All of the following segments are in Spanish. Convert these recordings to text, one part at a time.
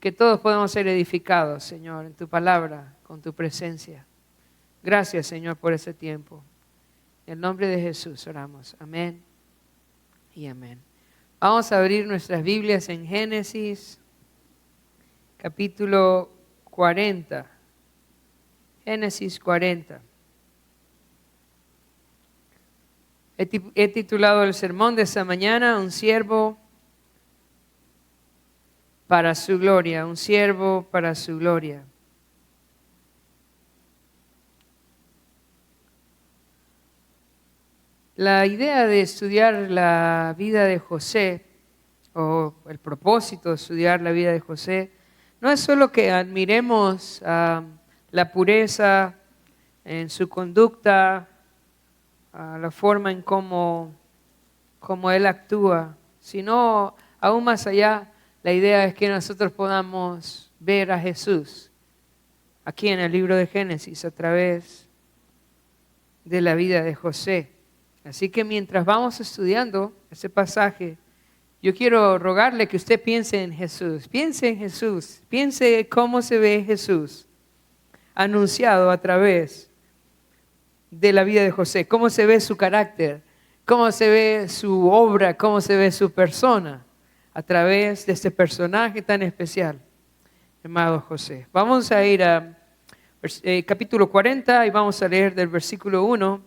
que todos podamos ser edificados, Señor, en tu palabra, con tu presencia. Gracias, Señor, por ese tiempo. En el nombre de Jesús oramos. Amén y amén. Vamos a abrir nuestras Biblias en Génesis, capítulo 40. Génesis 40. He titulado el sermón de esta mañana, Un siervo para su gloria, un siervo para su gloria. La idea de estudiar la vida de José, o el propósito de estudiar la vida de José, no es solo que admiremos la pureza en su conducta, la forma en cómo él actúa, sino aún más allá, la idea es que nosotros podamos ver a Jesús aquí en el libro de Génesis a través de la vida de José. Así que mientras vamos estudiando ese pasaje, yo quiero rogarle que usted piense en Jesús. Piense en Jesús. Piense cómo se ve Jesús anunciado a través de la vida de José. Cómo se ve su carácter, cómo se ve su obra, cómo se ve su persona a través de este personaje tan especial llamado José. Vamos a ir a capítulo 40 y vamos a leer del versículo 1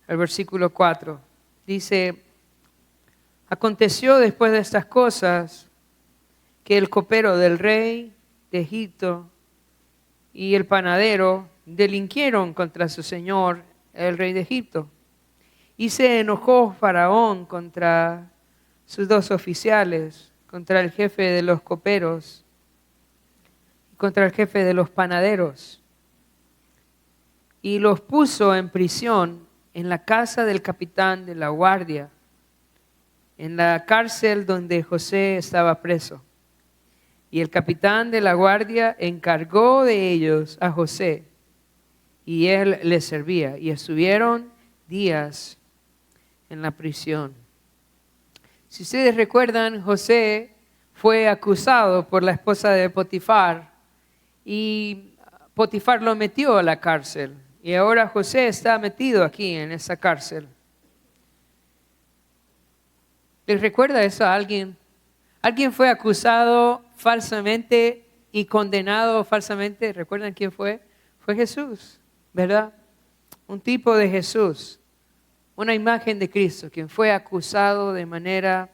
al versículo 4. Dice: aconteció después de estas cosas que el copero del rey de Egipto y el panadero delinquieron contra su señor, el rey de Egipto. Y se enojó Faraón contra sus dos oficiales, contra el jefe de los coperos y contra el jefe de los panaderos. Y los puso en prisión en la casa del capitán de la guardia, en la cárcel donde José estaba preso. Y el capitán de la guardia encargó de ellos a José, y él les servía. Y estuvieron días en la prisión. Si ustedes recuerdan, José fue acusado por la esposa de Potifar, y Potifar lo metió a la cárcel. Y ahora José está metido aquí en esa cárcel. ¿Les recuerda eso a alguien? ¿Alguien fue acusado falsamente y condenado falsamente? ¿Recuerdan quién fue? Fue Jesús, ¿verdad? Un tipo de Jesús, una imagen de Cristo, quien fue acusado de manera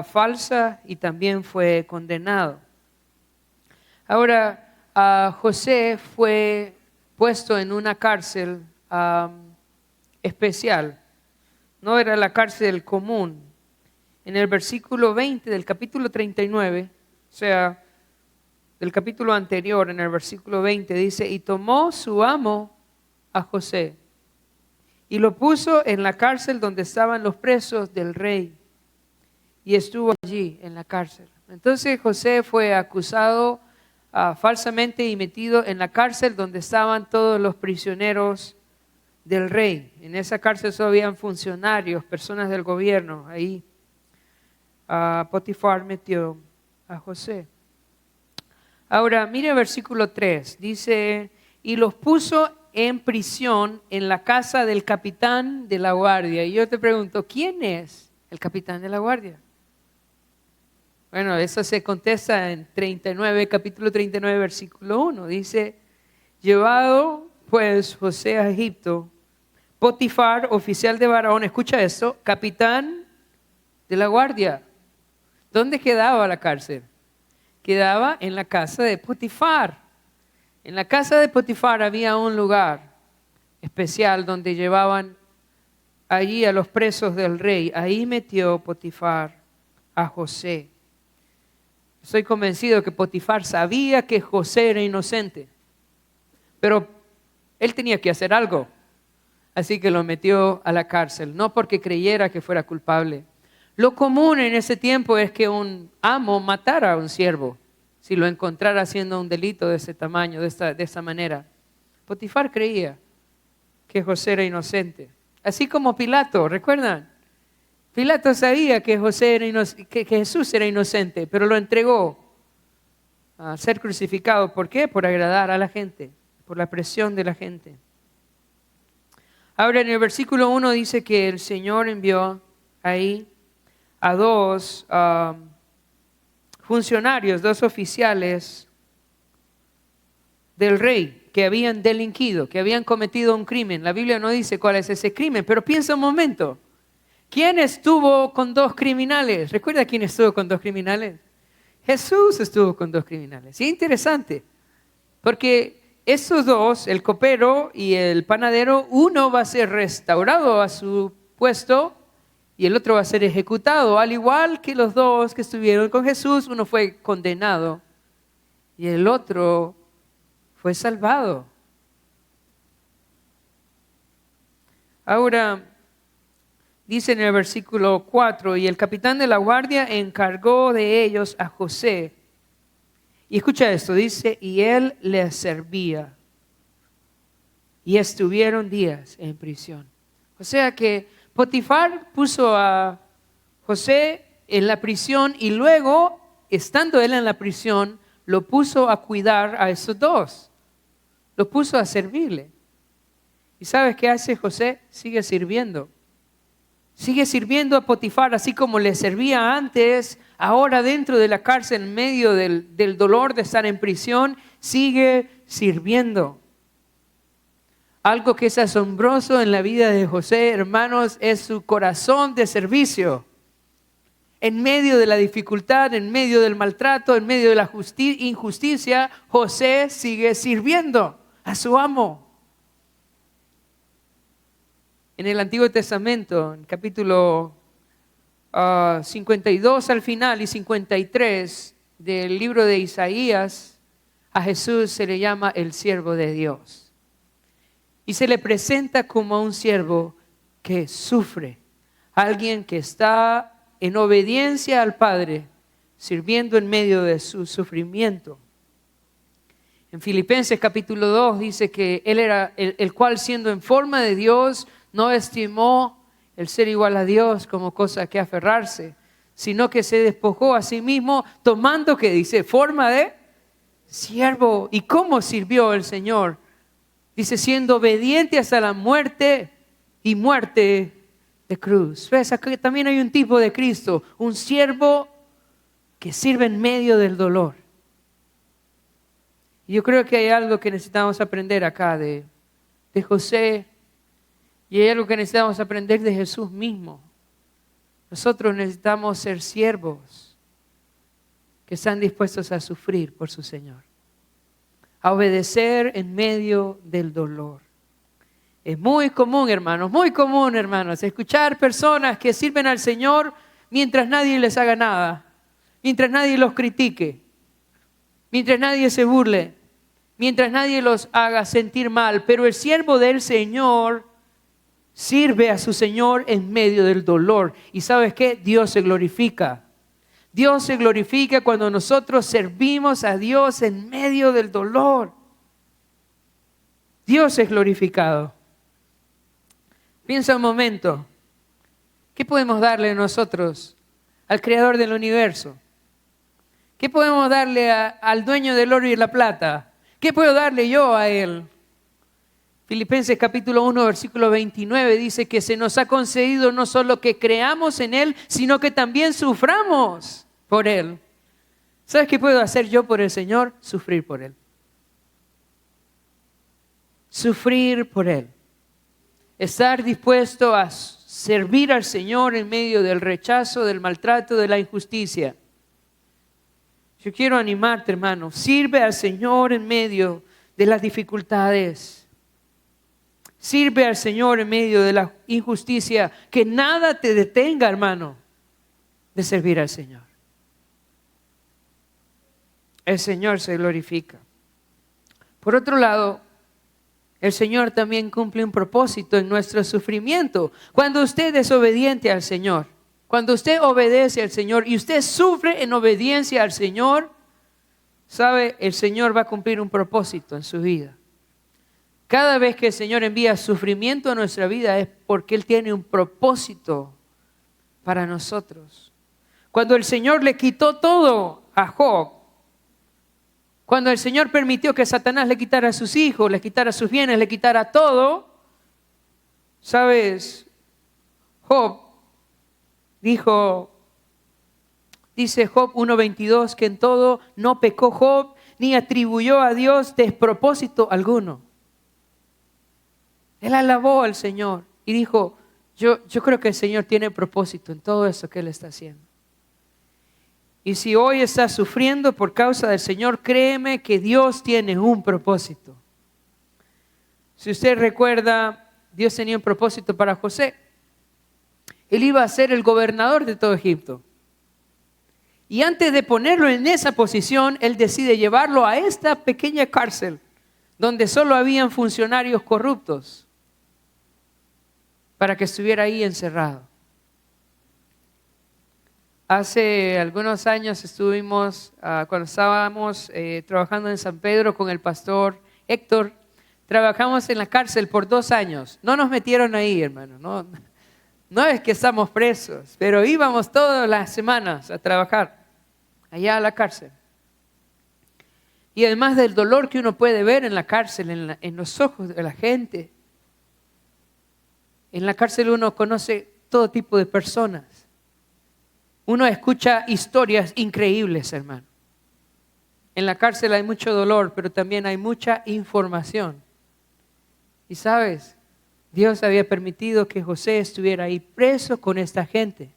falsa y también fue condenado. Ahora, José fue puesto en una cárcel especial. No era la cárcel común. En el versículo 20 del capítulo 39, o sea, del capítulo anterior, en el versículo 20, dice: y tomó su amo a José y lo puso en la cárcel donde estaban los presos del rey, y estuvo allí en la cárcel. Entonces José fue acusado falsamente y metido en la cárcel donde estaban todos los prisioneros del rey. En esa cárcel solo habían funcionarios, personas del gobierno. Ahí Potifar metió a José. Ahora, mire el versículo 3. Dice: y los puso en prisión en la casa del capitán de la guardia. Y yo te pregunto, ¿quién es el capitán de la guardia? Bueno, eso se contesta en capítulo 39, versículo 1. Dice: llevado pues José a Egipto, Potifar, oficial de Faraón, escucha esto, capitán de la guardia. ¿Dónde quedaba la cárcel? Quedaba en la casa de Potifar. En la casa de Potifar había un lugar especial donde llevaban allí a los presos del rey. Ahí metió Potifar a José. Estoy convencido que Potifar sabía que José era inocente, pero él tenía que hacer algo. Así que lo metió a la cárcel, no porque creyera que fuera culpable. Lo común en ese tiempo es que un amo matara a un siervo si lo encontrara haciendo un delito de ese tamaño, de esa manera. Potifar creía que José era inocente. Así como Pilato, ¿recuerdan? Pilato sabía que que Jesús era inocente, pero lo entregó a ser crucificado. ¿Por qué? Por agradar a la gente, por la presión de la gente. Ahora en el versículo 1 dice que el Señor envió ahí a dos funcionarios, dos oficiales del rey que habían delinquido, que habían cometido un crimen. La Biblia no dice cuál es ese crimen, pero piensa un momento. ¿Quién estuvo con dos criminales? ¿Recuerda quién estuvo con dos criminales? Jesús estuvo con dos criminales. Y es interesante, porque estos dos, el copero y el panadero, uno va a ser restaurado a su puesto y el otro va a ser ejecutado. Al igual que los dos que estuvieron con Jesús, uno fue condenado y el otro fue salvado. Ahora, dice en el versículo 4, y el capitán de la guardia encargó de ellos a José. Y escucha esto, dice, y él les servía. Y estuvieron días en prisión. O sea que Potifar puso a José en la prisión y luego, estando él en la prisión, lo puso a cuidar a esos dos. Lo puso a servirle. ¿Y sabes qué hace José? Sigue sirviendo. Sigue sirviendo a Potifar, así como le servía antes, ahora dentro de la cárcel, en medio del dolor de estar en prisión, sigue sirviendo. Algo que es asombroso en la vida de José, hermanos, es su corazón de servicio. En medio de la dificultad, en medio del maltrato, en medio de la injusticia, José sigue sirviendo a su amo. En el Antiguo Testamento, en capítulo 52 al final y 53 del libro de Isaías, a Jesús se le llama el siervo de Dios. Y se le presenta como un siervo que sufre, alguien que está en obediencia al Padre, sirviendo en medio de su sufrimiento. En Filipenses capítulo 2 dice que él era el cual siendo en forma de Dios, no estimó el ser igual a Dios como cosa que aferrarse, sino que se despojó a sí mismo, tomando, que dice, forma de siervo. ¿Y cómo sirvió el Señor? Dice, siendo obediente hasta la muerte y muerte de cruz. ¿Ves? Aquí también hay un tipo de Cristo, un siervo que sirve en medio del dolor. Y yo creo que hay algo que necesitamos aprender acá de José. Y hay algo que necesitamos aprender de Jesús mismo. Nosotros necesitamos ser siervos que están dispuestos a sufrir por su Señor, a obedecer en medio del dolor. Es muy común, hermanos, escuchar personas que sirven al Señor mientras nadie les haga nada, mientras nadie los critique, mientras nadie se burle, mientras nadie los haga sentir mal. Pero el siervo del Señor sirve a su Señor en medio del dolor. ¿Y sabes qué? Dios se glorifica. Dios se glorifica cuando nosotros servimos a Dios en medio del dolor. Dios es glorificado. Piensa un momento. ¿Qué podemos darle nosotros al Creador del universo? ¿Qué podemos darle al dueño del oro y la plata? ¿Qué puedo darle yo a Él? Filipenses capítulo 1, versículo 29 dice que se nos ha concedido no solo que creamos en Él, sino que también suframos por Él. ¿Sabes qué puedo hacer yo por el Señor? Sufrir por Él. Sufrir por Él. Estar dispuesto a servir al Señor en medio del rechazo, del maltrato, de la injusticia. Yo quiero animarte, hermano. Sirve al Señor en medio de las dificultades. Sirve al Señor en medio de la injusticia. Que nada te detenga, hermano, de servir al Señor. El Señor se glorifica. Por otro lado, el Señor también cumple un propósito en nuestro sufrimiento. Cuando usted es obediente al Señor, cuando usted obedece al Señor y usted sufre en obediencia al Señor, sabe, el Señor va a cumplir un propósito en su vida. Cada vez que el Señor envía sufrimiento a nuestra vida es porque Él tiene un propósito para nosotros. Cuando el Señor le quitó todo a Job, cuando el Señor permitió que Satanás le quitara a sus hijos, le quitara sus bienes, le quitara todo, ¿sabes? Job dice Job 1:22 que en todo no pecó Job ni atribuyó a Dios despropósito alguno. Él alabó al Señor y dijo, yo creo que el Señor tiene propósito en todo eso que Él está haciendo. Y si hoy estás sufriendo por causa del Señor, créeme que Dios tiene un propósito. Si usted recuerda, Dios tenía un propósito para José. Él iba a ser el gobernador de todo Egipto. Y antes de ponerlo en esa posición, Él decide llevarlo a esta pequeña cárcel, donde solo habían funcionarios corruptos, para que estuviera ahí encerrado. Hace algunos años estuvimos, cuando estábamos trabajando en San Pedro con el pastor Héctor, trabajamos en la cárcel por 2 años. No nos metieron ahí, hermano, no es que estamos presos, pero íbamos todas las semanas a trabajar allá a la cárcel. Y además del dolor que uno puede ver en la cárcel, en los ojos de la gente, en la cárcel uno conoce todo tipo de personas. Uno escucha historias increíbles, hermano. En la cárcel hay mucho dolor, pero también hay mucha información. Y sabes, Dios había permitido que José estuviera ahí preso con esta gente,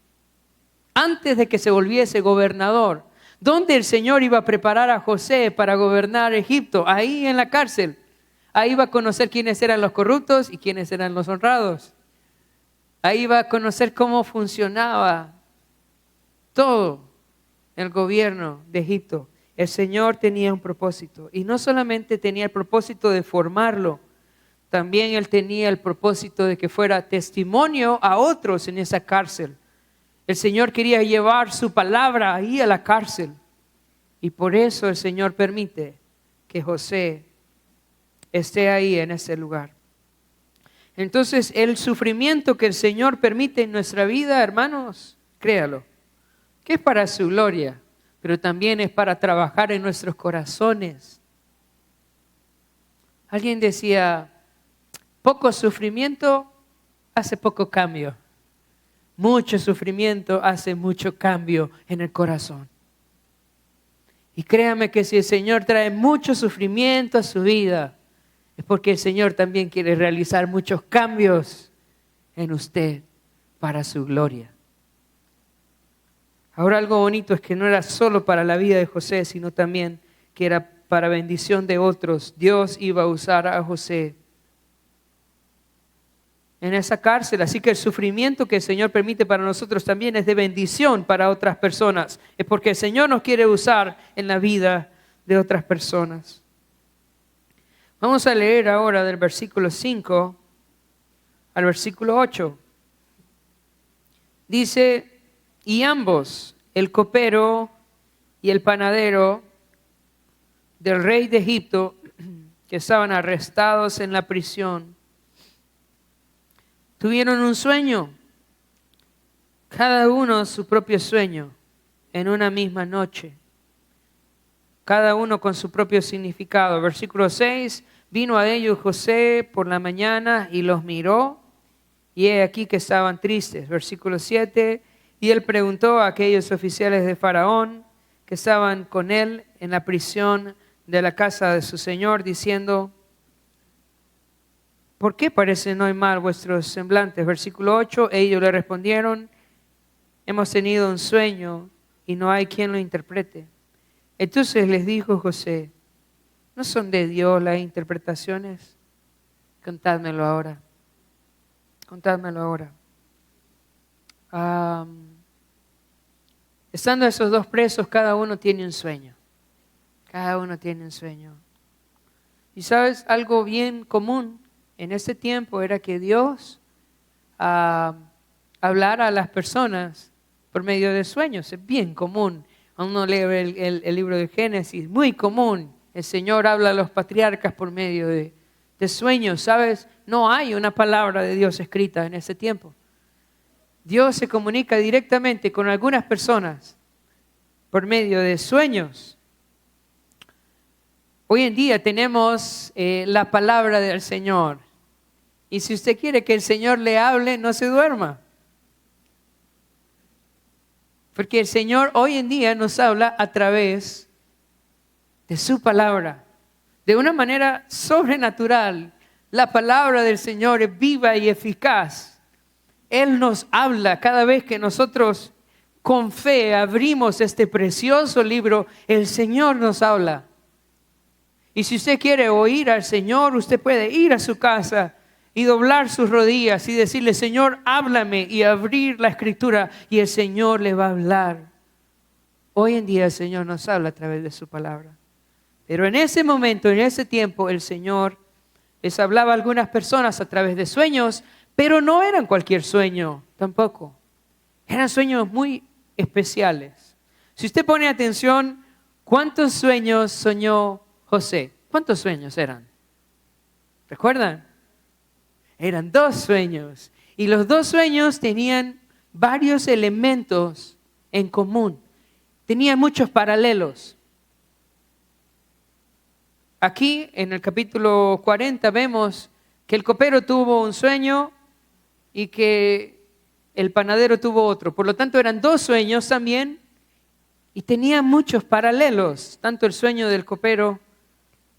antes de que se volviese gobernador. ¿Dónde el Señor iba a preparar a José para gobernar Egipto? Ahí en la cárcel. Ahí iba a conocer quiénes eran los corruptos y quiénes eran los honrados. Ahí iba a conocer cómo funcionaba todo el gobierno de Egipto. El Señor tenía un propósito. Y no solamente tenía el propósito de formarlo, también Él tenía el propósito de que fuera testimonio a otros en esa cárcel. El Señor quería llevar su palabra ahí a la cárcel. Y por eso el Señor permite que José esté ahí en ese lugar. Entonces, el sufrimiento que el Señor permite en nuestra vida, hermanos, créalo, que es para su gloria, pero también es para trabajar en nuestros corazones. Alguien decía, poco sufrimiento hace poco cambio. Mucho sufrimiento hace mucho cambio en el corazón. Y créame que si el Señor trae mucho sufrimiento a su vida, es porque el Señor también quiere realizar muchos cambios en usted para su gloria. Ahora algo bonito es que no era solo para la vida de José, sino también que era para bendición de otros. Dios iba a usar a José en esa cárcel. Así que el sufrimiento que el Señor permite para nosotros también es de bendición para otras personas. Es porque el Señor nos quiere usar en la vida de otras personas. Vamos a leer ahora del versículo 5 al versículo 8. Dice, y ambos, el copero y el panadero del rey de Egipto, que estaban arrestados en la prisión, tuvieron un sueño, cada uno su propio sueño, en una misma noche, cada uno con su propio significado. Versículo 6, vino a ellos José por la mañana y los miró, y he aquí que estaban tristes. Versículo 7, y él preguntó a aquellos oficiales de Faraón que estaban con él en la prisión de la casa de su señor, diciendo, ¿por qué parecen hoy mal vuestros semblantes? Versículo 8, ellos le respondieron, hemos tenido un sueño y no hay quien lo interprete. Entonces les dijo José, ¿no son de Dios las interpretaciones? Contádmelo ahora. Contádmelo ahora. Estando esos dos presos, cada uno tiene un sueño. Cada uno tiene un sueño. Y sabes, algo bien común en ese tiempo era que Dios hablara a las personas por medio de sueños. Es bien común. Uno lee el libro de Génesis, muy común. El Señor habla a los patriarcas por medio de sueños, ¿sabes? No hay una palabra de Dios escrita en ese tiempo. Dios se comunica directamente con algunas personas por medio de sueños. Hoy en día tenemos la palabra del Señor. Y si usted quiere que el Señor le hable, no se duerma. Porque el Señor hoy en día nos habla a través de su palabra. De una manera sobrenatural. La palabra del Señor es viva y eficaz. Él nos habla cada vez que nosotros con fe abrimos este precioso libro. El Señor nos habla. Y si usted quiere oír al Señor, usted puede ir a su casa y doblar sus rodillas y decirle, Señor, háblame, y abrir la Escritura y el Señor le va a hablar. Hoy en día el Señor nos habla a través de su palabra. Pero en ese momento, en ese tiempo, el Señor les hablaba a algunas personas a través de sueños, pero no eran cualquier sueño tampoco. Eran sueños muy especiales. Si usted pone atención, ¿cuántos sueños soñó José? ¿Cuántos sueños eran? ¿Recuerdan? Eran 2 sueños. Y los 2 sueños tenían varios elementos en común. Tenían muchos paralelos. Aquí en el capítulo 40 vemos que el copero tuvo un sueño y que el panadero tuvo otro. Por lo tanto, eran 2 sueños también y tenían muchos paralelos. Tanto el sueño del copero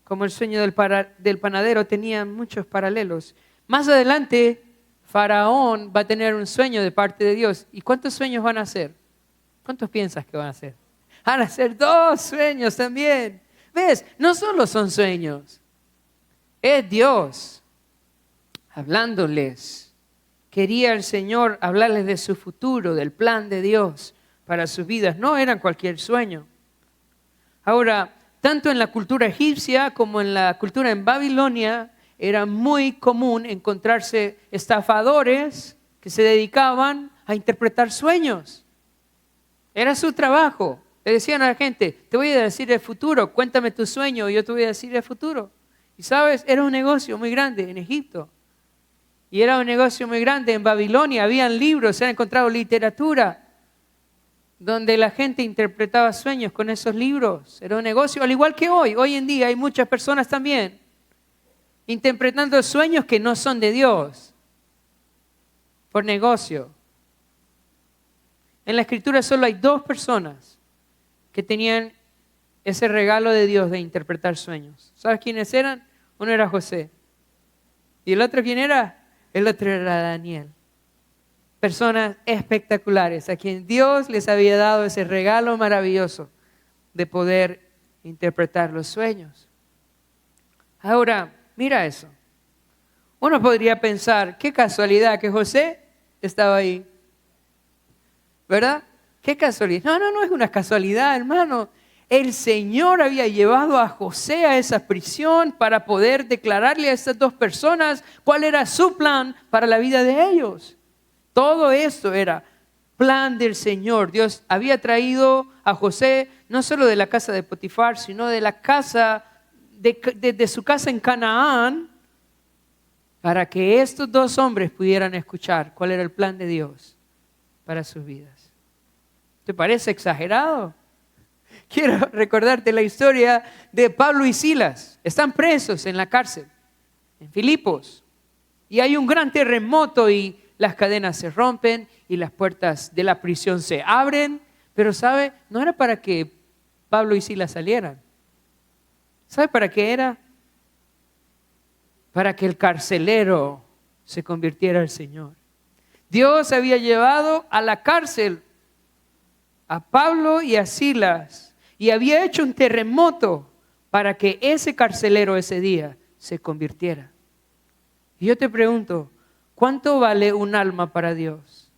como el sueño del panadero tenían muchos paralelos. Más adelante, Faraón va a tener un sueño de parte de Dios. ¿Y cuántos sueños van a ser? ¿Cuántos piensas que van a ser? Van a ser 2 sueños también. ¿Ves? No solo son sueños. Es Dios hablándoles. Quería el Señor hablarles de su futuro, del plan de Dios para sus vidas. No eran cualquier sueño. Ahora, tanto en la cultura egipcia como en la cultura en Babilonia, era muy común encontrarse estafadores que se dedicaban a interpretar sueños. Era su trabajo. Le decían a la gente, te voy a decir el futuro, cuéntame tu sueño y yo te voy a decir el futuro. Y sabes, era un negocio muy grande en Egipto. Y era un negocio muy grande en Babilonia. Habían libros, se han encontrado literatura donde la gente interpretaba sueños con esos libros. Era un negocio, al igual que hoy. Hoy en día hay muchas personas también interpretando sueños que no son de Dios por negocio. En la Escritura solo hay 2 personas que tenían ese regalo de Dios de interpretar sueños. ¿Sabes quiénes eran? Uno era José. ¿Y el otro quién era? El otro era Daniel. Personas espectaculares a quien Dios les había dado ese regalo maravilloso de poder interpretar los sueños. Ahora, mira eso. Uno podría pensar, qué casualidad que José estaba ahí. ¿Verdad? Qué casualidad. No es una casualidad, hermano. El Señor había llevado a José a esa prisión para poder declararle a estas 2 personas cuál era su plan para la vida de ellos. Todo esto era plan del Señor. Dios había traído a José no solo de la casa de Potifar, sino de la casa de su casa en Canaán, para que estos 2 hombres pudieran escuchar cuál era el plan de Dios para sus vidas. ¿Te parece exagerado? Quiero recordarte la historia de Pablo y Silas. Están presos en la cárcel, en Filipos. Y hay un gran terremoto y las cadenas se rompen y las puertas de la prisión se abren. Pero ¿sabe? No era para que Pablo y Silas salieran. ¿Sabe para qué era? Para que el carcelero se convirtiera al Señor. Dios había llevado a la cárcel a Pablo y a Silas y había hecho un terremoto para que ese carcelero ese día se convirtiera. Y yo te pregunto, ¿cuánto vale un alma para Dios?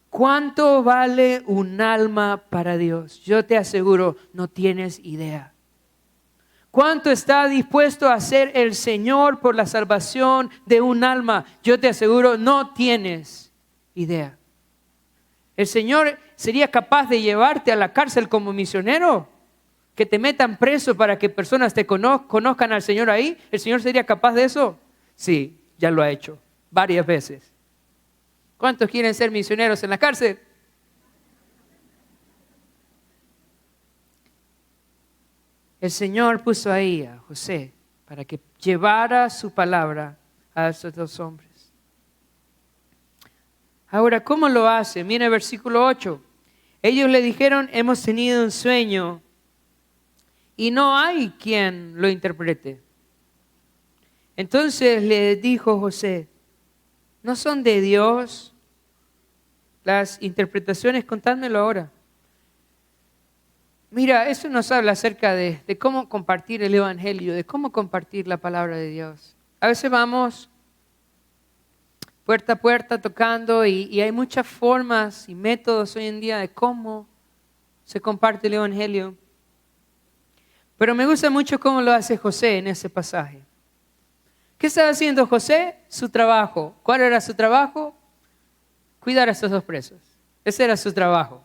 ¿Cuánto vale un alma para Dios? Yo te aseguro, no tienes idea. ¿Cuánto está dispuesto a hacer el Señor por la salvación de un alma? Yo te aseguro, no tienes idea. ¿El Señor sería capaz de llevarte a la cárcel como misionero? ¿Que te metan preso para que personas te conozcan al Señor ahí? ¿El Señor sería capaz de eso? Sí, ya lo ha hecho varias veces. ¿Cuántos quieren ser misioneros en la cárcel? El Señor puso ahí a José para que llevara su palabra a esos dos hombres. Ahora, ¿cómo lo hace? Mira el versículo 8. Ellos le dijeron, hemos tenido un sueño y no hay quien lo interprete. Entonces le dijo José, ¿no son de Dios las interpretaciones? Contádmelo ahora. Mira, eso nos habla acerca de cómo compartir el Evangelio, de cómo compartir la palabra de Dios. A veces vamos puerta a puerta tocando y hay muchas formas y métodos hoy en día de cómo se comparte el Evangelio. Pero me gusta mucho cómo lo hace José en ese pasaje. ¿Qué estaba haciendo José? Su trabajo. ¿Cuál era su trabajo? Cuidar a estos dos presos. Ese era su trabajo.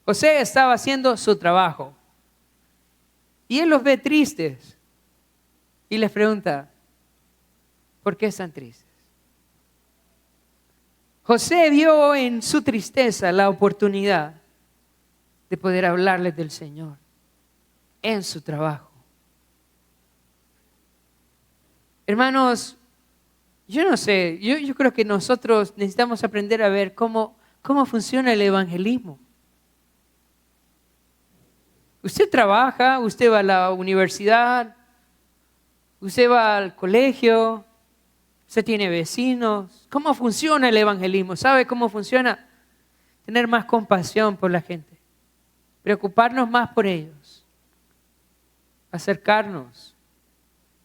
José estaba haciendo su trabajo. Y él los ve tristes y les pregunta, ¿por qué están tristes? José vio en su tristeza la oportunidad de poder hablarles del Señor en su trabajo. Hermanos, yo no sé, yo creo que nosotros necesitamos aprender a ver cómo funciona el evangelismo. Usted trabaja, usted va a la universidad, usted va al colegio, usted tiene vecinos. ¿Cómo funciona el evangelismo? ¿Sabe cómo funciona? Tener más compasión por la gente, preocuparnos más por ellos, acercarnos.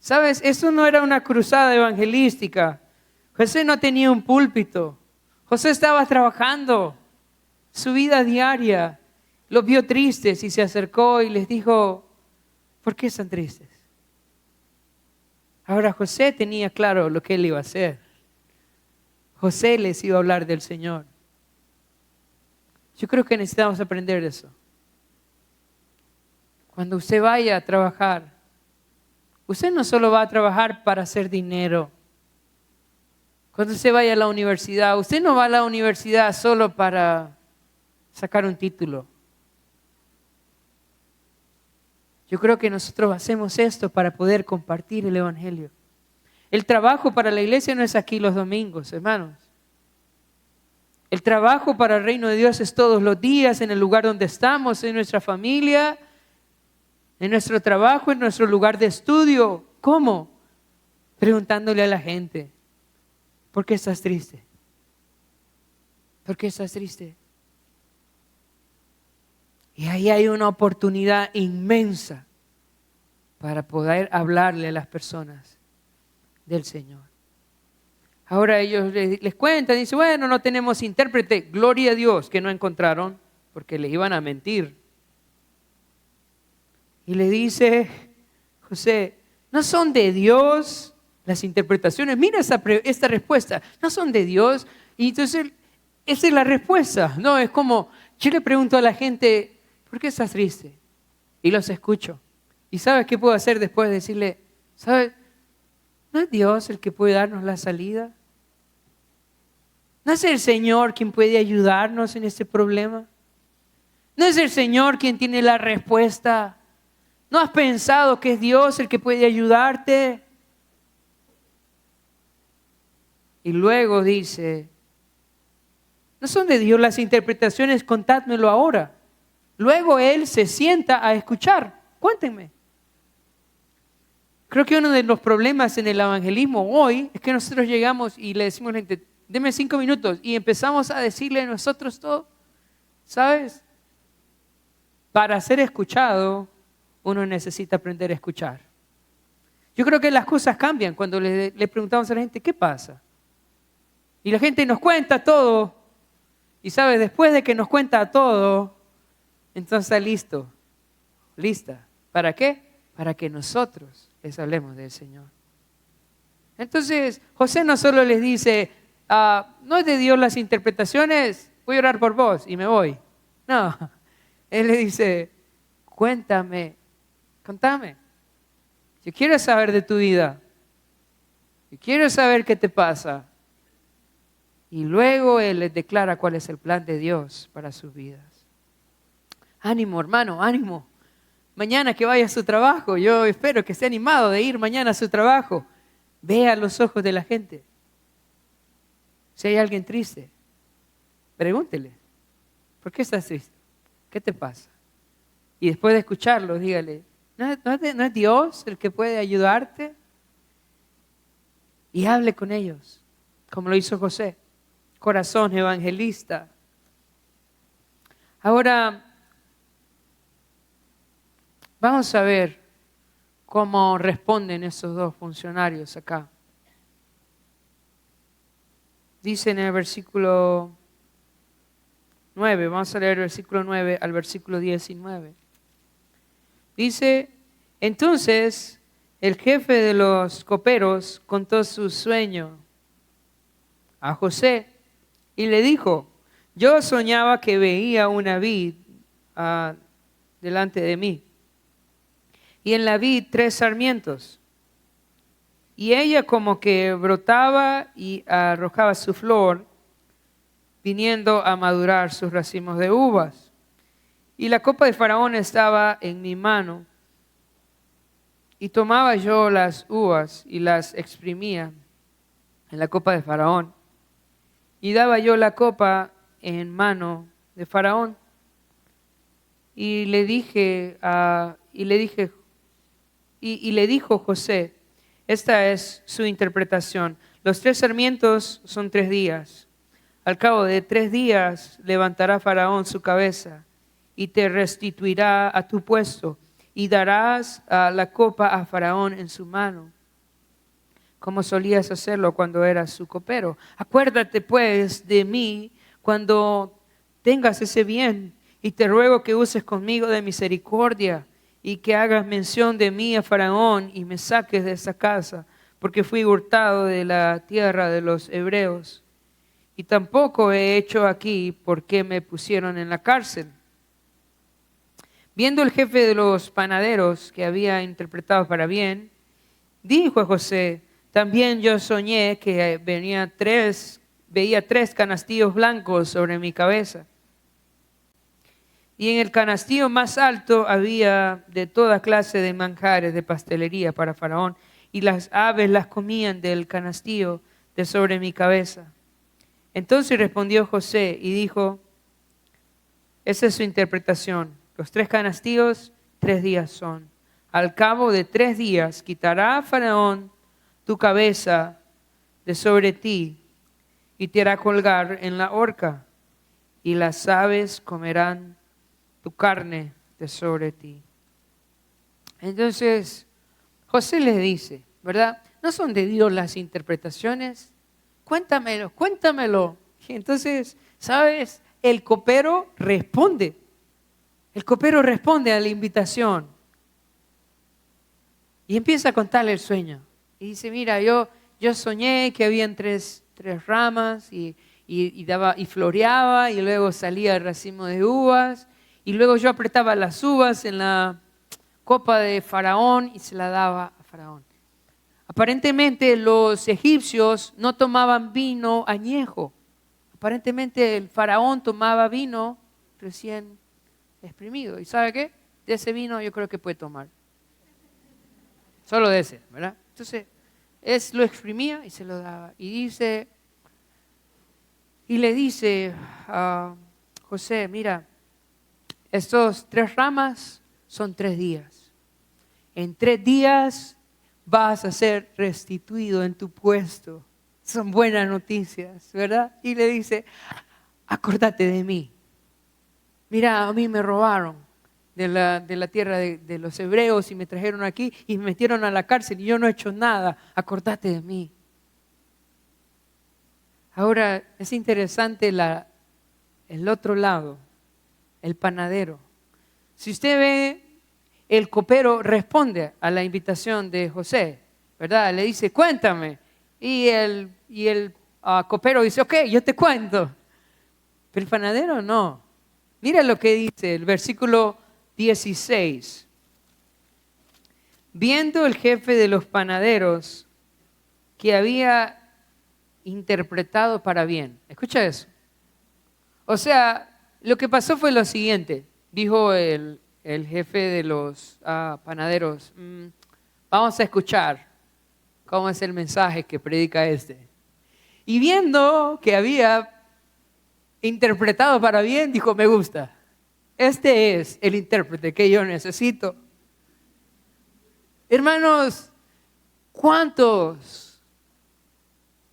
¿Sabes? Eso no era una cruzada evangelística. José no tenía un púlpito. José estaba trabajando su vida diaria. Los vio tristes y se acercó y les dijo, ¿por qué están tristes? Ahora José tenía claro lo que él iba a hacer. José les iba a hablar del Señor. Yo creo que necesitamos aprender eso. Cuando usted vaya a trabajar, usted no solo va a trabajar para hacer dinero. Cuando usted vaya a la universidad, usted no va a la universidad solo para sacar un título. Yo creo que nosotros hacemos esto para poder compartir el Evangelio. El trabajo para la iglesia no es aquí los domingos, hermanos. El trabajo para el reino de Dios es todos los días, en el lugar donde estamos, en nuestra familia, en nuestro trabajo, en nuestro lugar de estudio. ¿Cómo? Preguntándole a la gente, ¿por qué estás triste? ¿Por qué estás triste? Y ahí hay una oportunidad inmensa para poder hablarle a las personas del Señor. Ahora ellos les cuentan, dicen, bueno, no tenemos intérprete. Gloria a Dios que no encontraron, porque les iban a mentir. Y le dice José, ¿no son de Dios las interpretaciones? Mira esta respuesta, ¿no son de Dios? Y entonces, esa es la respuesta. No, es como, yo le pregunto a la gente, ¿por qué estás triste? Y los escucho. ¿Y sabes qué puedo hacer después de decirle, ¿sabes? ¿No es Dios el que puede darnos la salida? ¿No es el Señor quien puede ayudarnos en este problema? ¿No es el Señor quien tiene la respuesta? ¿No has pensado que es Dios el que puede ayudarte? Y luego dice, ¿no son de Dios las interpretaciones? Contádmelo ahora. Luego él se sienta a escuchar. Cuéntenme. Creo que uno de los problemas en el evangelismo hoy es que nosotros llegamos y le decimos a la gente, deme 5 minutos y empezamos a decirle nosotros todo. ¿Sabes? Para ser escuchado, uno necesita aprender a escuchar. Yo creo que las cosas cambian cuando le preguntamos a la gente, ¿qué pasa? Y la gente nos cuenta todo. Y sabes, después de que nos cuenta todo, entonces está listo, lista. ¿Para qué? Para que nosotros les hablemos del Señor. Entonces, José no solo les dice, no es de Dios las interpretaciones, voy a orar por vos y me voy. No, él le dice, contame. Yo quiero saber de tu vida. Yo quiero saber qué te pasa. Y luego Él les declara cuál es el plan de Dios para sus vidas. Ánimo, hermano, ánimo. Mañana que vaya a su trabajo, yo espero que esté animado de ir mañana a su trabajo. Vea los ojos de la gente. Si hay alguien triste, pregúntele, ¿por qué estás triste? ¿Qué te pasa? Y después de escucharlo, dígale, ¿no es Dios el que puede ayudarte? Y hable con ellos, como lo hizo José, corazón evangelista. Ahora, vamos a ver cómo responden esos dos funcionarios acá. Dice en el versículo 9, vamos a leer el versículo 9 al versículo 19. Dice, entonces el jefe de los coperos contó su sueño a José y le dijo, yo soñaba que veía una vid delante de mí y en la vid 3 sarmientos y ella como que brotaba y arrojaba su flor viniendo a madurar sus racimos de uvas. Y la copa de Faraón estaba en mi mano, y tomaba yo las uvas y las exprimía en la copa de Faraón, y daba yo la copa en mano de Faraón. Y le dijo José, esta es su interpretación, los 3 sarmientos son 3 días. Al cabo de 3 días levantará Faraón su cabeza y te restituirá a tu puesto y darás la copa a Faraón en su mano, como solías hacerlo cuando eras su copero. Acuérdate pues de mí cuando tengas ese bien y te ruego que uses conmigo de misericordia y que hagas mención de mí a Faraón y me saques de esa casa, porque fui hurtado de la tierra de los hebreos. Y tampoco he hecho aquí porque me pusieron en la cárcel. Viendo el jefe de los panaderos que había interpretado para bien, dijo a José, también yo soñé que veía 3 canastillos blancos sobre mi cabeza. Y en el canastillo más alto había de toda clase de manjares de pastelería para Faraón, y las aves las comían del canastillo de sobre mi cabeza. Entonces respondió José y dijo, esa es su interpretación. Los 3 canastillos, 3 días son. Al cabo de 3 días quitará Faraón tu cabeza de sobre ti y te hará colgar en la horca, y las aves comerán tu carne de sobre ti. Entonces José les dice, ¿verdad? ¿No son de Dios las interpretaciones? Cuéntamelo, cuéntamelo. Y entonces, ¿sabes? El copero responde. El copero responde a la invitación. Y empieza a contarle el sueño. Y dice, mira, yo soñé que habían tres ramas y floreaba y luego salía el racimo de uvas. Y luego yo apretaba las uvas en la copa de Faraón y se la daba a Faraón. Aparentemente los egipcios no tomaban vino añejo. Aparentemente el Faraón tomaba vino recién exprimido. ¿Y sabe qué? De ese vino yo creo que puede tomar. Solo de ese, ¿verdad? Entonces, lo exprimía y se lo daba. Y le dice a José, mira, estos 3 ramas son 3 días. En 3 días vas a ser restituido en tu puesto. Son buenas noticias, ¿verdad? Y le dice, acordate de mí. Mira, a mí me robaron de la tierra de los hebreos y me trajeron aquí y me metieron a la cárcel y yo no he hecho nada. Acordate de mí. Ahora, es interesante el otro lado, el panadero. Si usted ve, el copero responde a la invitación de José, ¿verdad? Le dice, cuéntame. Y el copero dice, ok, yo te cuento. Pero el panadero no. Mira lo que dice el versículo 16. Viendo el jefe de los panaderos que había interpretado para bien. Escucha eso. O sea, lo que pasó fue lo siguiente. Dijo el jefe de los panaderos, vamos a escuchar cómo es el mensaje que predica este. Y viendo que había interpretado para bien, dijo, me gusta. Este es el intérprete que yo necesito. Hermanos, ¿cuántos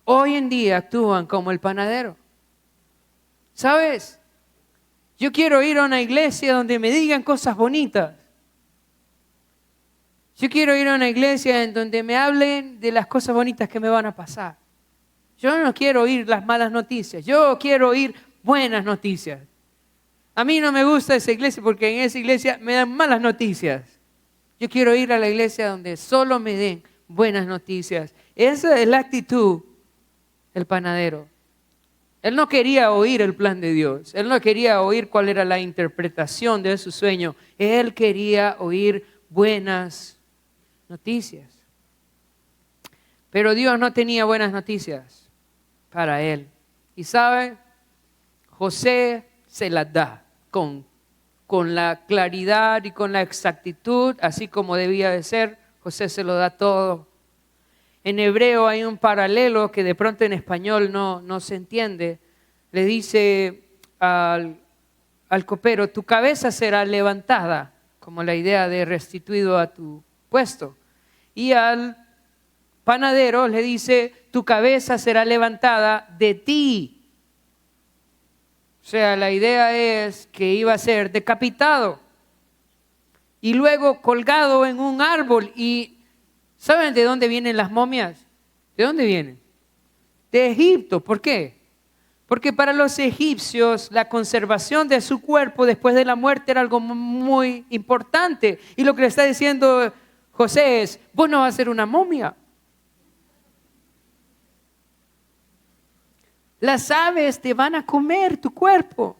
hoy en día actúan como el panadero? ¿Sabes? Yo quiero ir a una iglesia donde me digan cosas bonitas. Yo quiero ir a una iglesia en donde me hablen de las cosas bonitas que me van a pasar. Yo no quiero oír las malas noticias. Yo quiero oír buenas noticias. A mí no me gusta esa iglesia porque en esa iglesia me dan malas noticias. Yo quiero ir a la iglesia donde solo me den buenas noticias. Esa es la actitud del panadero. Él no quería oír el plan de Dios. Él no quería oír cuál era la interpretación de su sueño. Él quería oír buenas noticias. Pero Dios no tenía buenas noticias para él. Y sabe, José se las da con la claridad y con la exactitud, así como debía de ser. José se lo da todo. En hebreo hay un paralelo que de pronto en español no se entiende. Le dice al copero, tu cabeza será levantada, como la idea de restituido a tu puesto. Y al panadero le dice, tu cabeza será levantada de ti. O sea, la idea es que iba a ser decapitado y luego colgado en un árbol. ¿Y saben de dónde vienen las momias? ¿De dónde vienen? De Egipto. ¿Por qué? Porque para los egipcios la conservación de su cuerpo después de la muerte era algo muy importante. Y lo que le está diciendo José es, vos no vas a ser una momia. Las aves te van a comer tu cuerpo.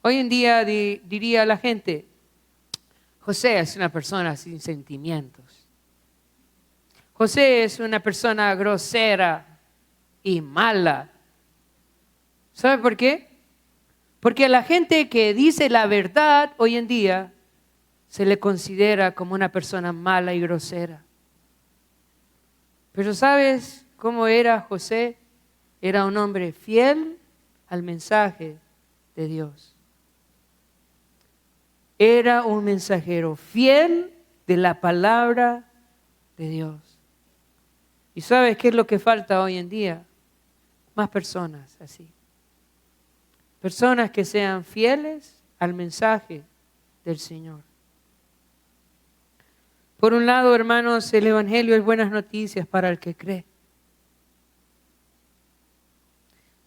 Hoy en día diría la gente, José es una persona sin sentimientos. José es una persona grosera y mala. ¿Sabe por qué? Porque a la gente que dice la verdad hoy en día se le considera como una persona mala y grosera. Pero ¿sabes cómo era José? Era un hombre fiel al mensaje de Dios. Era un mensajero fiel de la palabra de Dios. ¿Y sabes qué es lo que falta hoy en día? Más personas así. Personas que sean fieles al mensaje del Señor. Por un lado, hermanos, el Evangelio es buenas noticias para el que cree.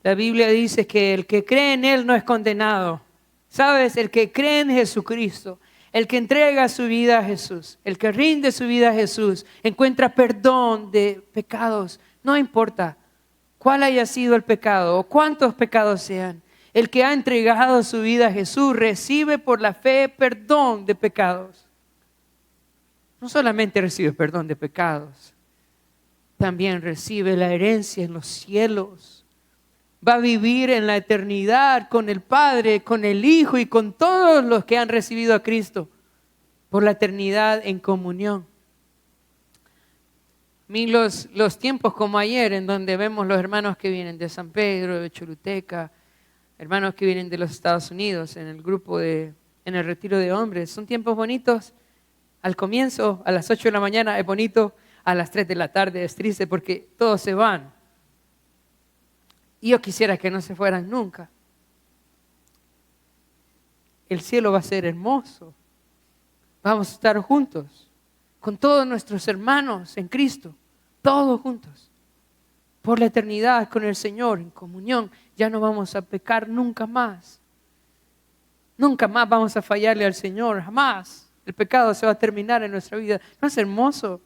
La Biblia dice que el que cree en Él no es condenado. ¿Sabes? El que cree en Jesucristo, el que entrega su vida a Jesús, el que rinde su vida a Jesús, encuentra perdón de pecados. No importa cuál haya sido el pecado o cuántos pecados sean. El que ha entregado su vida a Jesús recibe por la fe perdón de pecados. No solamente recibe perdón de pecados, también recibe la herencia en los cielos. Va a vivir en la eternidad con el Padre, con el Hijo y con todos los que han recibido a Cristo por la eternidad en comunión. A mí los tiempos como ayer, en donde vemos los hermanos que vienen de San Pedro, de Choluteca, hermanos que vienen de los Estados Unidos, en el grupo en el retiro de hombres, son tiempos bonitos. Al comienzo, a las 8 de la mañana es bonito, a las 3 de la tarde es triste porque todos se van. Y yo quisiera que no se fueran nunca. El cielo va a ser hermoso. Vamos a estar juntos, con todos nuestros hermanos en Cristo, todos juntos, por la eternidad con el Señor, en comunión. Ya no vamos a pecar nunca más. Nunca más vamos a fallarle al Señor, jamás. El pecado se va a terminar en nuestra vida. ¿No es hermoso?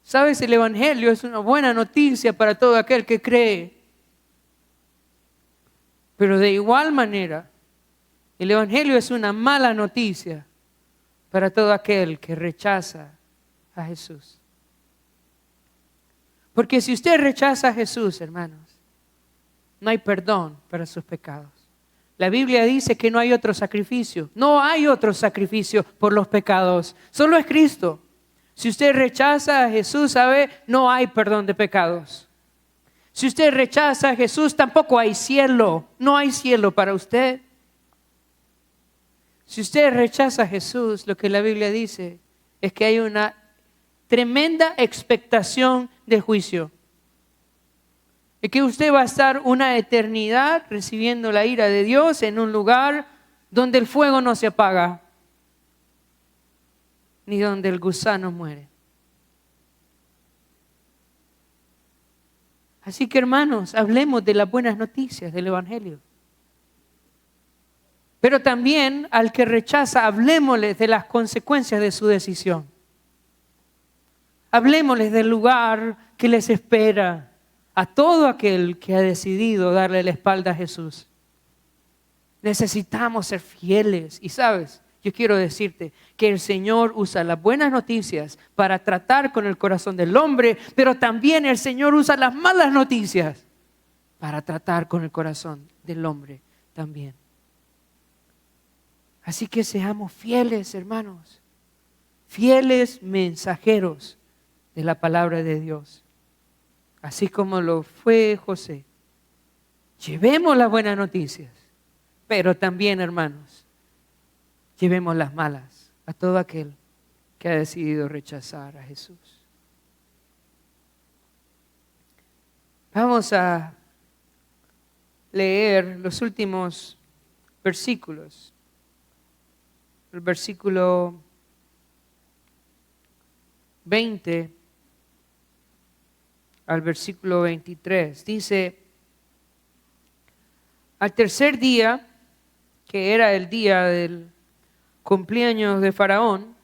¿Sabes? El Evangelio es una buena noticia para todo aquel que cree. Pero de igual manera, el Evangelio es una mala noticia para todo aquel que rechaza a Jesús. Porque si usted rechaza a Jesús, hermanos, no hay perdón para sus pecados. La Biblia dice que no hay otro sacrificio. No hay otro sacrificio por los pecados. Solo es Cristo. Si usted rechaza a Jesús, ¿sabe? No hay perdón de pecados. Si usted rechaza a Jesús, tampoco hay cielo. No hay cielo para usted. Si usted rechaza a Jesús, lo que la Biblia dice es que hay una tremenda expectación de juicio. Es que usted va a estar una eternidad recibiendo la ira de Dios en un lugar donde el fuego no se apaga, ni donde el gusano muere. Así que, hermanos, hablemos de las buenas noticias del Evangelio. Pero también al que rechaza, hablemosle de las consecuencias de su decisión. Hablemosles del lugar que les espera a todo aquel que ha decidido darle la espalda a Jesús. Necesitamos ser fieles. Y sabes, yo quiero decirte que el Señor usa las buenas noticias para tratar con el corazón del hombre, pero también el Señor usa las malas noticias para tratar con el corazón del hombre también. Así que seamos fieles, hermanos, fieles mensajeros de la palabra de Dios. Así como lo fue José. Llevemos las buenas noticias, pero también, hermanos, llevemos las malas a todo aquel que ha decidido rechazar a Jesús. Vamos a leer los últimos versículos. El versículo 20 al versículo 23. Dice: al tercer día, que era el día del cumpleaños de Faraón,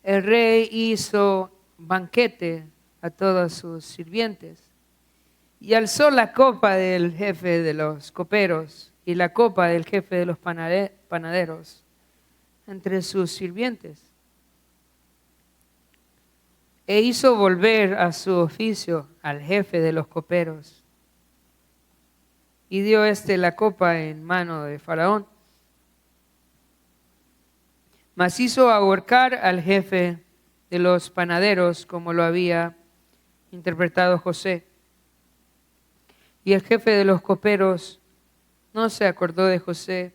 el rey hizo banquete a todos sus sirvientes y alzó la copa del jefe de los coperos y la copa del jefe de los panaderos entre sus sirvientes. E hizo volver a su oficio al jefe de los coperos. Y dio la copa en mano de Faraón. Mas hizo ahorcar al jefe de los panaderos, como lo había interpretado José. Y el jefe de los coperos no se acordó de José,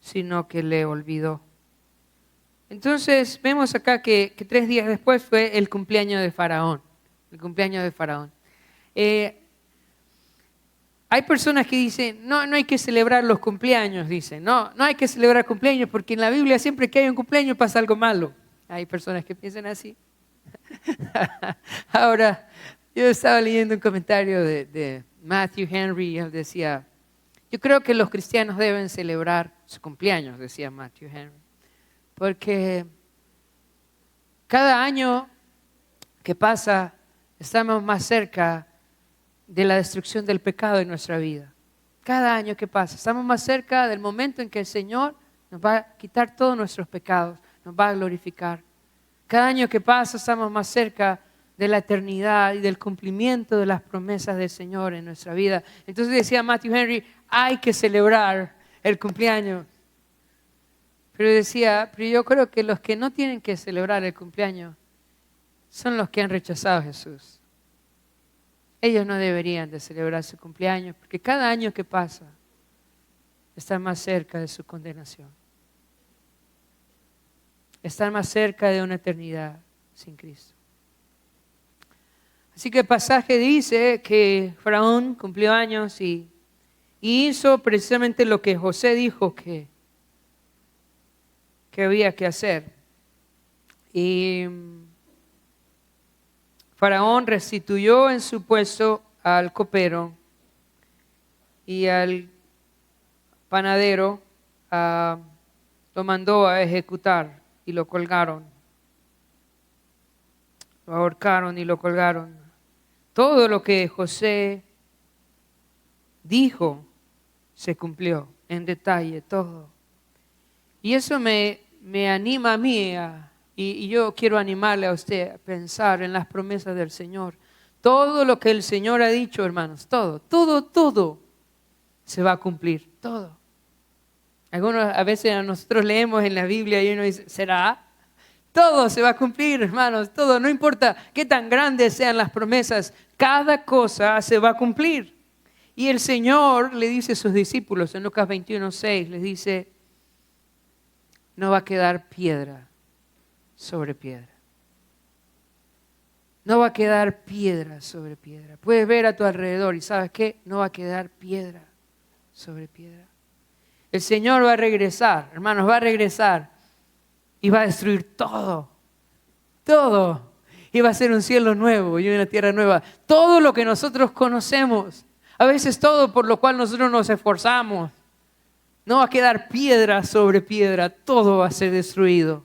sino que le olvidó. Entonces vemos acá que 3 días después fue el cumpleaños de Faraón. El cumpleaños de Faraón. Hay personas que dicen, no hay que celebrar los cumpleaños, dicen. No hay que celebrar cumpleaños porque en la Biblia siempre que hay un cumpleaños pasa algo malo. Hay personas que piensan así. Ahora, yo estaba leyendo un comentario de Matthew Henry y él decía, yo creo que los cristianos deben celebrar su cumpleaños, decía Matthew Henry. Porque cada año que pasa estamos más cerca de la destrucción del pecado en nuestra vida. Cada año que pasa estamos más cerca del momento en que el Señor nos va a quitar todos nuestros pecados, nos va a glorificar. Cada año que pasa estamos más cerca de la eternidad y del cumplimiento de las promesas del Señor en nuestra vida. Entonces decía Matthew Henry, hay que celebrar el cumpleaños. Pero decía, pero yo creo que los que no tienen que celebrar el cumpleaños son los que han rechazado a Jesús. Ellos no deberían de celebrar su cumpleaños porque cada año que pasa están más cerca de su condenación. Están más cerca de una eternidad sin Cristo. Así que el pasaje dice que Faraón cumplió años y hizo precisamente lo que José dijo que había que hacer. Y Faraón restituyó en su puesto al copero y al panadero, lo mandó a ejecutar y lo colgaron. Lo ahorcaron y lo colgaron. Todo lo que José dijo se cumplió en detalle, todo. Y eso me anima a mí a Y yo quiero animarle a usted a pensar en las promesas del Señor. Todo lo que el Señor ha dicho, hermanos, todo se va a cumplir, todo. A veces nosotros leemos en la Biblia y uno dice, ¿será? Todo se va a cumplir, hermanos, todo. No importa qué tan grandes sean las promesas, cada cosa se va a cumplir. Y el Señor le dice a sus discípulos en Lucas 21:6, les dice, no va a quedar piedra sobre piedra. No va a quedar piedra sobre piedra. Puedes ver a tu alrededor y ¿sabes qué? No va a quedar piedra sobre piedra. El Señor va a regresar, hermanos, va a regresar y va a destruir todo. Y va a ser un cielo nuevo y una tierra nueva. Todo lo que nosotros conocemos, a veces todo por lo cual nosotros nos esforzamos, no va a quedar piedra sobre piedra, todo va a ser destruido.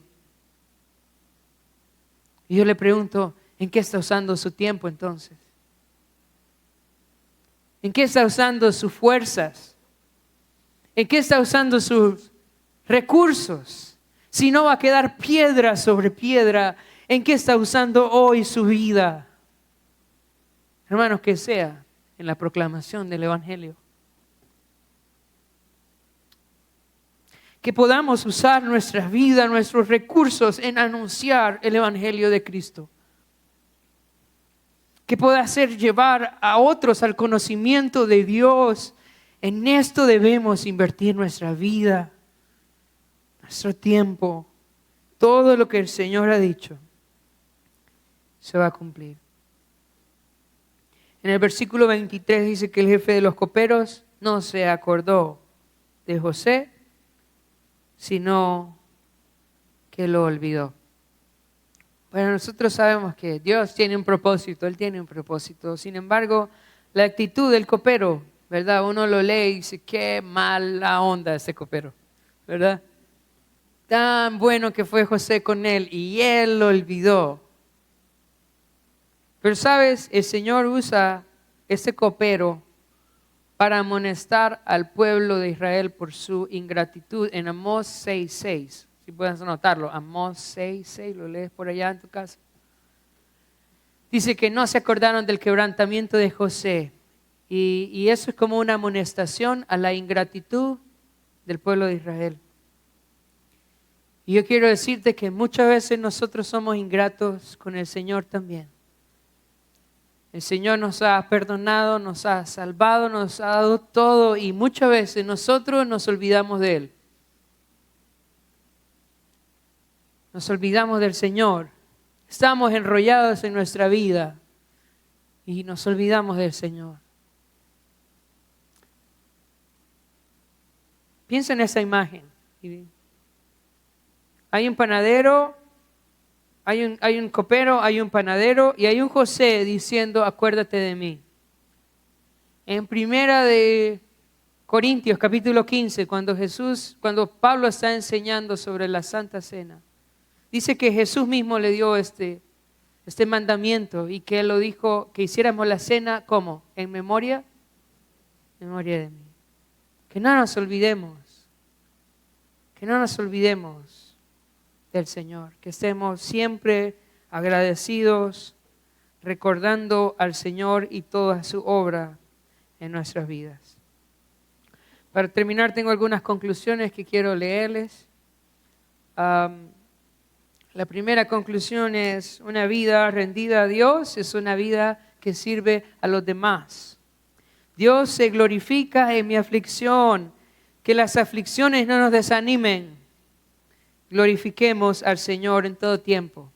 Y yo le pregunto, ¿en qué está usando su tiempo entonces? ¿En qué está usando sus fuerzas? ¿En qué está usando sus recursos? Si no va a quedar piedra sobre piedra, ¿en qué está usando hoy su vida? Hermanos, que sea en la proclamación del Evangelio. Que podamos usar nuestras vidas, nuestros recursos en anunciar el Evangelio de Cristo. Que pueda hacer llevar a otros al conocimiento de Dios. En esto debemos invertir nuestra vida, nuestro tiempo. Todo lo que el Señor ha dicho se va a cumplir. En el versículo 23 dice que el jefe de los coperos no se acordó de José, sino que lo olvidó. Pero nosotros sabemos que Dios tiene un propósito, Él tiene un propósito. Sin embargo, la actitud del copero, ¿verdad? Uno lo lee y dice, qué mala onda ese copero, ¿verdad? Tan bueno que fue José con él y él lo olvidó. Pero sabes, el Señor usa ese copero para amonestar al pueblo de Israel por su ingratitud en Amós 6:6. Si puedes anotarlo, Amós 6:6, lo lees por allá en tu casa. Dice que no se acordaron del quebrantamiento de José. Y eso es como una amonestación a la ingratitud del pueblo de Israel. Y yo quiero decirte que muchas veces nosotros somos ingratos con el Señor también. El Señor nos ha perdonado, nos ha salvado, nos ha dado todo y muchas veces nosotros nos olvidamos de Él. Nos olvidamos del Señor. Estamos enrollados en nuestra vida y nos olvidamos del Señor. Piensa en esa imagen. Hay un panadero, hay un copero, hay un panadero y hay un José diciendo, acuérdate de mí. En Primera de Corintios, capítulo 15, cuando Pablo está enseñando sobre la Santa Cena, dice que Jesús mismo le dio este mandamiento y que Él lo dijo, que hiciéramos la cena, ¿cómo? En memoria de mí. Que no nos olvidemos del Señor, que estemos siempre agradecidos, recordando al Señor y toda su obra en nuestras vidas. Para terminar, tengo algunas conclusiones que quiero leerles. La primera conclusión es: una vida rendida a Dios es una vida que sirve a los demás. Dios se glorifica en mi aflicción, que las aflicciones no nos desanimen. Glorifiquemos al Señor en todo tiempo.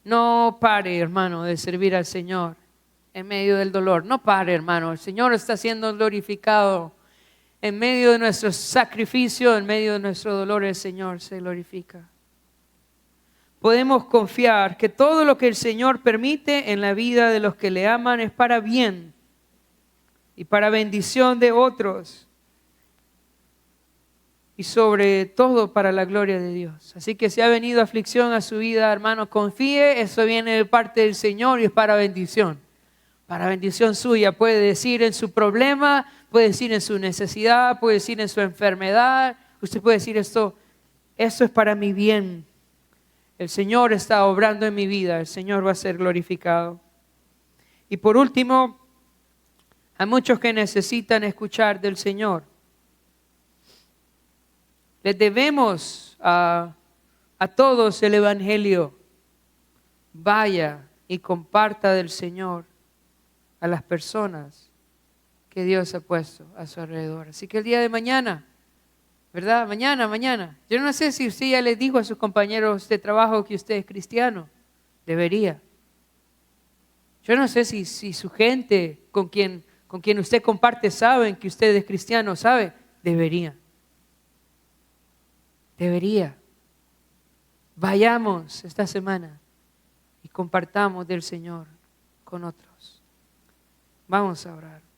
No pare, hermano, de servir al Señor en medio del dolor. No pare, hermano. El Señor está siendo glorificado en medio de nuestro sacrificio, en medio de nuestro dolor. El Señor se glorifica. Podemos confiar que todo lo que el Señor permite en la vida de los que le aman es para bien y para bendición de otros. Y sobre todo para la gloria de Dios. Así que si ha venido aflicción a su vida, hermano, confíe, eso viene de parte del Señor y es para bendición suya. Puede decir en su problema, puede decir en su necesidad, puede decir en su enfermedad. Usted puede decir esto es para mi bien. el Señor está obrando en mi vida, el Señor va a ser glorificado. Y por último, hay muchos que necesitan escuchar del Señor. Les debemos a todos el Evangelio. Vaya y comparta del Señor a las personas que Dios ha puesto a su alrededor. Así que el día de mañana, ¿verdad? Mañana. Yo no sé si usted ya les dijo a sus compañeros de trabajo que usted es cristiano. Debería. Yo no sé si su gente con quien usted comparte saben que usted es cristiano, ¿sabe? Debería. Vayamos esta semana y compartamos del Señor con otros. Vamos a orar.